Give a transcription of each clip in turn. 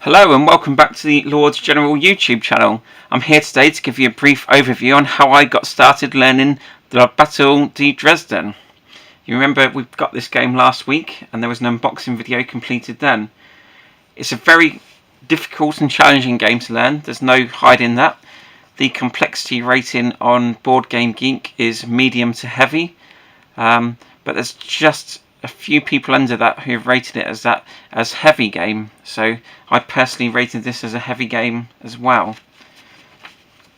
Hello and welcome back to the Lords General YouTube channel. I'm here today to give you a brief overview on how I got started learning the Bataille de Dresde. You remember we got this game last week and there was an unboxing video completed then. It's a very difficult and challenging game to learn, there's no hiding that. The complexity rating on Board Game Geek is medium to heavy, but there's just a few people under that who have rated it as heavy game, so I personally rated this as a heavy game as well.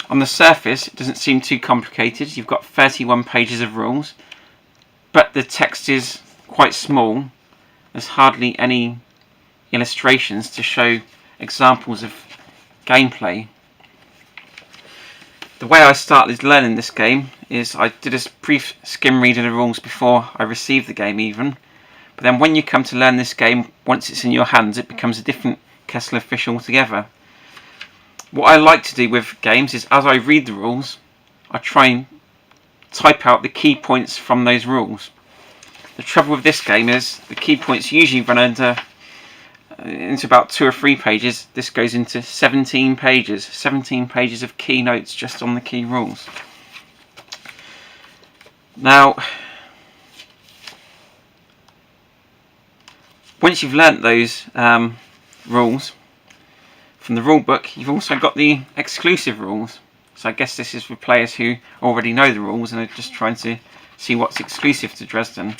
On the surface it doesn't seem too complicated. You've got 31 pages of rules, but the text is quite small. There's hardly any illustrations to show examples of gameplay. The way I started learning this game is I did a brief skim read of the rules before I received the game even. But then when you come to learn this game, once it's in your hands, it becomes a different kettle of fish altogether. What I like to do with games is as I read the rules, I try and type out the key points from those rules. The trouble with this game is the key points usually run into about 2 or 3 pages. This goes into 17 pages of key notes just on the key rules. Now, once you've learnt those rules from the rule book, you've also got the exclusive rules. So I guess this is for players who already know the rules and are just trying to see what's exclusive to Dresden.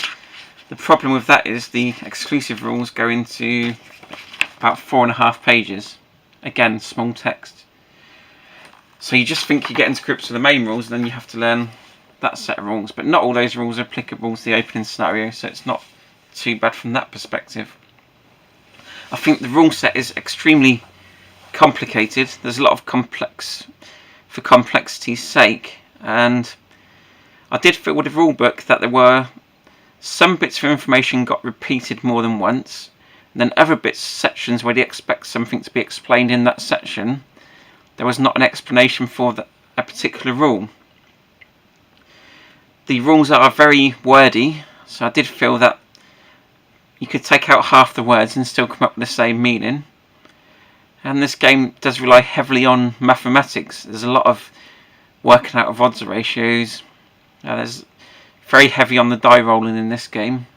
The problem with that is the exclusive rules go into about 4.5 pages. Again, small text. So you just think you're getting to grips with the main rules, and then you have to learn that set of rules. But not all those rules are applicable to the opening scenario, so it's not too bad from that perspective. I think the rule set is extremely complicated. There's a lot of complex for complexity's sake, and I did feel with the rule book that there were some bits of information got repeated more than once. Then other bits, sections where they expect something to be explained in that section, there was not an explanation for a particular rule. The rules are very wordy, so I did feel that you could take out half the words and still come up with the same meaning. And this game does rely heavily on mathematics. There's a lot of working out of odds ratios. There's very heavy on the die rolling in this game.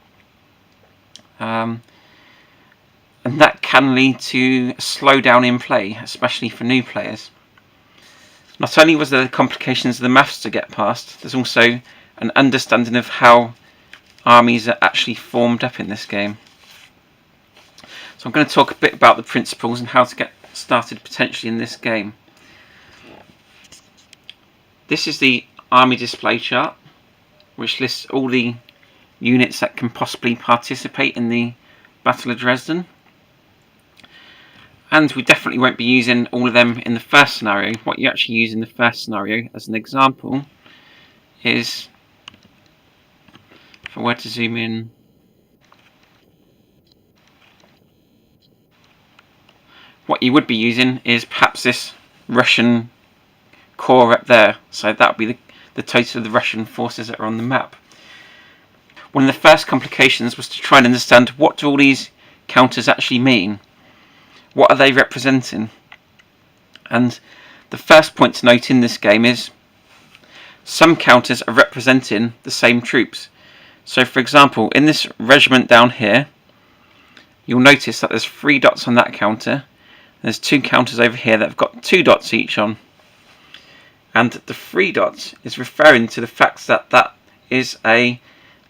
And that can lead to a slowdown in play, especially for new players. Not only was there the complications of the maths to get past, there's also an understanding of how armies are actually formed up in this game. So I'm going to talk a bit about the principles and how to get started potentially in this game. This is the army display chart, which lists all the units that can possibly participate in the Battle of Dresden. And we definitely won't be using all of them in the first scenario. What you actually use in the first scenario, as an example, is, if I were to zoom in, what you would be using is perhaps this Russian corps up there. So that would be the total of the Russian forces that are on the map. One of the first complications was to try and understand what do all these counters actually mean. What are they representing? And the first point to note in this game is some counters are representing the same troops. So for example, in this regiment down here, you'll notice that there's 3 dots on that counter. There's 2 counters over here that have got 2 dots each on. And the 3 dots is referring to the fact that that is a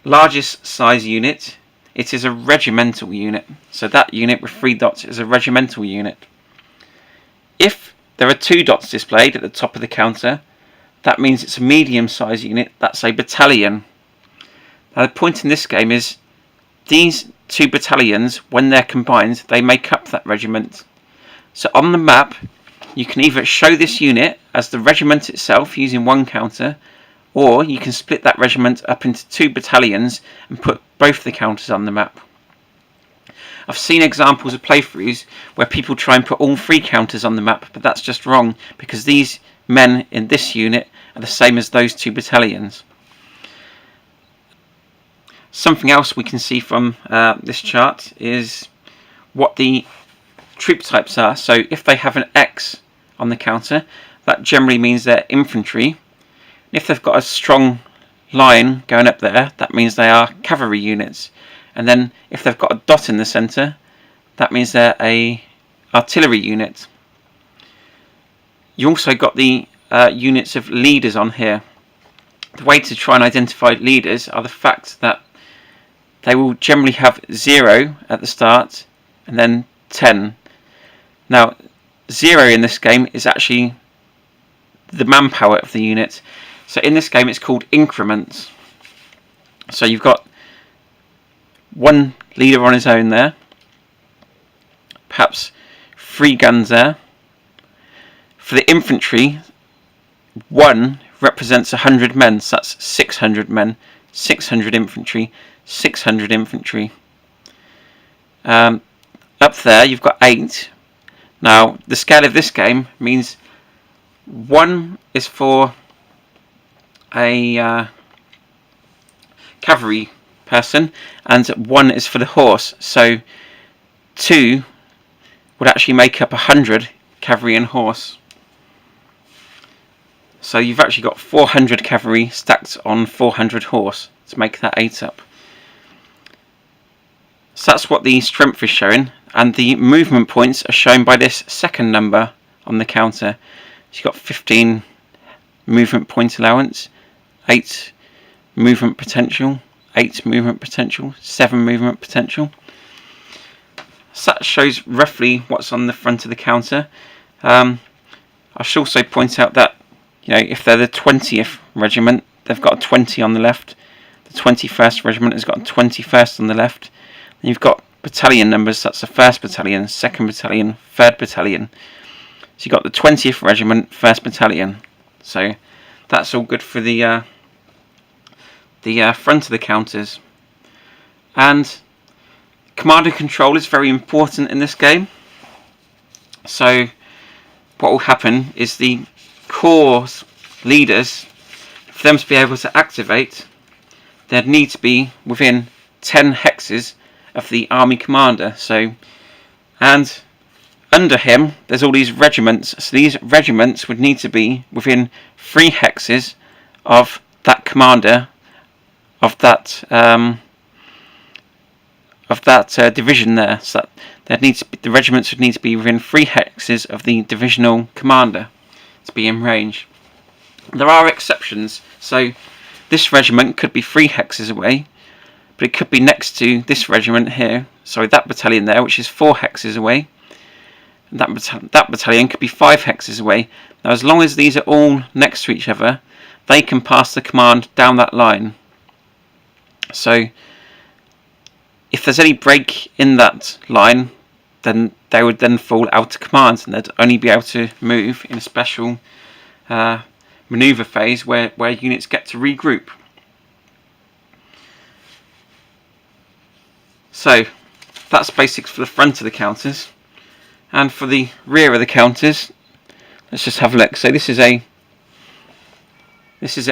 largest size unit. It is a regimental unit, so that unit with 3 dots is a regimental unit. If there are 2 dots displayed at the top of the counter, that means it's a medium-sized unit, that's a battalion. Now the point in this game is these 2 battalions, when they're combined, they make up that regiment. So on the map, you can either show this unit as the regiment itself using 1 counter, or you can split that regiment up into 2 battalions and put both the counters on the map. I've seen examples of playthroughs where people try and put all 3 counters on the map, but that's just wrong because these men in this unit are the same as those 2 battalions. Something else we can see from this chart is what the troop types are. So if they have an X on the counter, that generally means they're infantry. If they've got a strong line going up there, that means they are cavalry units. And then if they've got a dot in the centre, that means they're a artillery unit. You also got the units of leaders on here. The way to try and identify leaders are the fact that they will generally have 0 at the start and then 10. Now 0 in this game is actually the manpower of the unit. So in this game it's called increments. So you've got one leader on his own there, perhaps 3 guns there. For the infantry, 1 represents 100 men, so that's 600 men, 600 infantry, 600 infantry. Up there you've got 8. Now the scale of this game means 1 is for a cavalry person and 1 is for the horse, so 2 would actually make up 100 cavalry and horse. So you've actually got 400 cavalry stacked on 400 horse to make that 8 up. So that's what the strength is showing, and the movement points are shown by this second number on the counter. So you've got 15 movement point allowance, 8 movement potential, 8 movement potential, 7 movement potential. So that shows roughly what's on the front of the counter. I should also point out that, you know, if they're the 20th regiment, they've got a 20 on the left. The 21st regiment has got a 21st on the left. Then you've got battalion numbers, that's the 1st battalion, 2nd battalion, 3rd battalion. So you've got the 20th regiment, 1st battalion. So that's all good for the front of the counters. And command and control is very important in this game. So what will happen is the corps leaders, for them to be able to activate, they'd need to be within 10 hexes of the army commander. So, and under him there's all these regiments, so these regiments would need to be within 3 hexes of that commander of that division there. So that the regiments would need to be within 3 hexes of the divisional commander to be in range. There are exceptions, so this regiment could be 3 hexes away, but it could be next to this regiment here, sorry, that battalion there, which is 4 hexes away. And that battalion could be 5 hexes away. Now as long as these are all next to each other, they can pass the command down that line. So if there's any break in that line, then they would then fall out of command, and they'd only be able to move in a special manoeuvre phase where units get to regroup. So that's basics for the front of the counters, and for the rear of the counters, let's just have a look. So this is an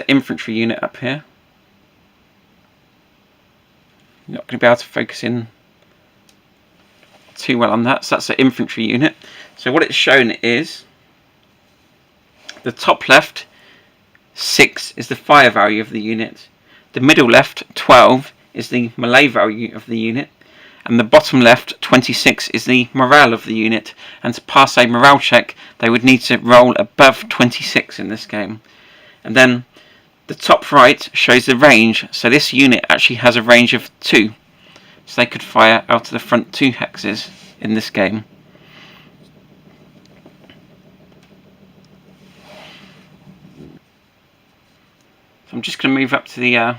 infantry unit up here. You're not going to be able to focus in too well on that. So that's an infantry unit. So what it's shown is the top left 6 is the fire value of the unit, the middle left 12 is the melee value of the unit, and the bottom left 26 is the morale of the unit. And to pass a morale check they would need to roll above 26 in this game. And then the top right shows the range, so this unit actually has a range of 2, so they could fire out of the front 2 hexes in this game. So I'm just going to move up to the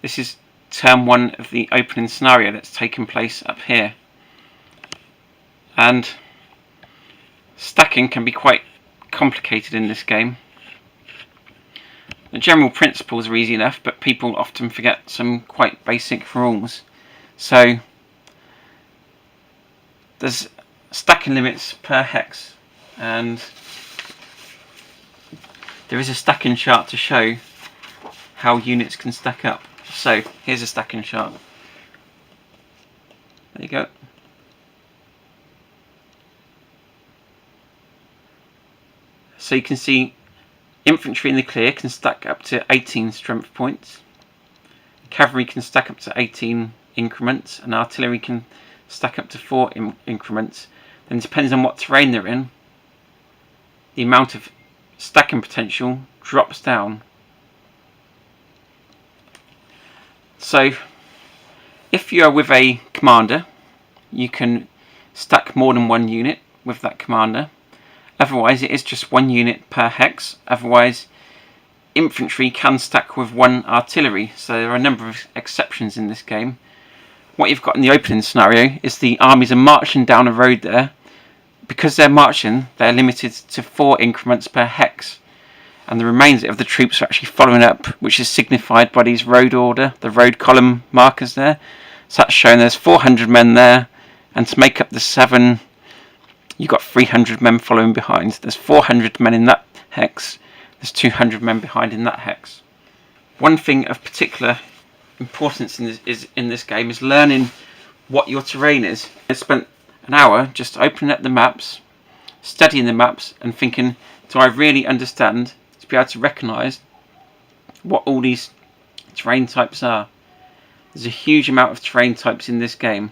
this is turn 1 of the opening scenario that's taken place up here, and stacking can be quite complicated in this game. The general principles are easy enough, but people often forget some quite basic rules. So there's stacking limits per hex, and there is a stacking chart to show how units can stack up. So here's a stacking chart. There you go. So you can see infantry in the clear can stack up to 18 strength points, cavalry can stack up to 18 increments, and artillery can stack up to 4 increments. Then depends on what terrain they're in, the amount of stacking potential drops down. So if you are with a commander, you can stack more than one unit with that commander. Otherwise it is just 1 unit per hex. Otherwise infantry can stack with 1 artillery. So there are a number of exceptions in this game. What you've got in the opening scenario is the armies are marching down a road there. Because they're marching, they're limited to 4 increments per hex. And the remainder of the troops are actually following up, which is signified by these road order, the road column markers there. So that's showing there's 400 men there, and to make up the 7, you've got 300 men following behind. There's 400 men in that hex, there's 200 men behind in that hex. One thing of particular importance in this game is learning what your terrain is. I spent an hour just opening up the maps, studying the maps, and thinking, do I really understand to be able to recognise what all these terrain types are? There's a huge amount of terrain types in this game.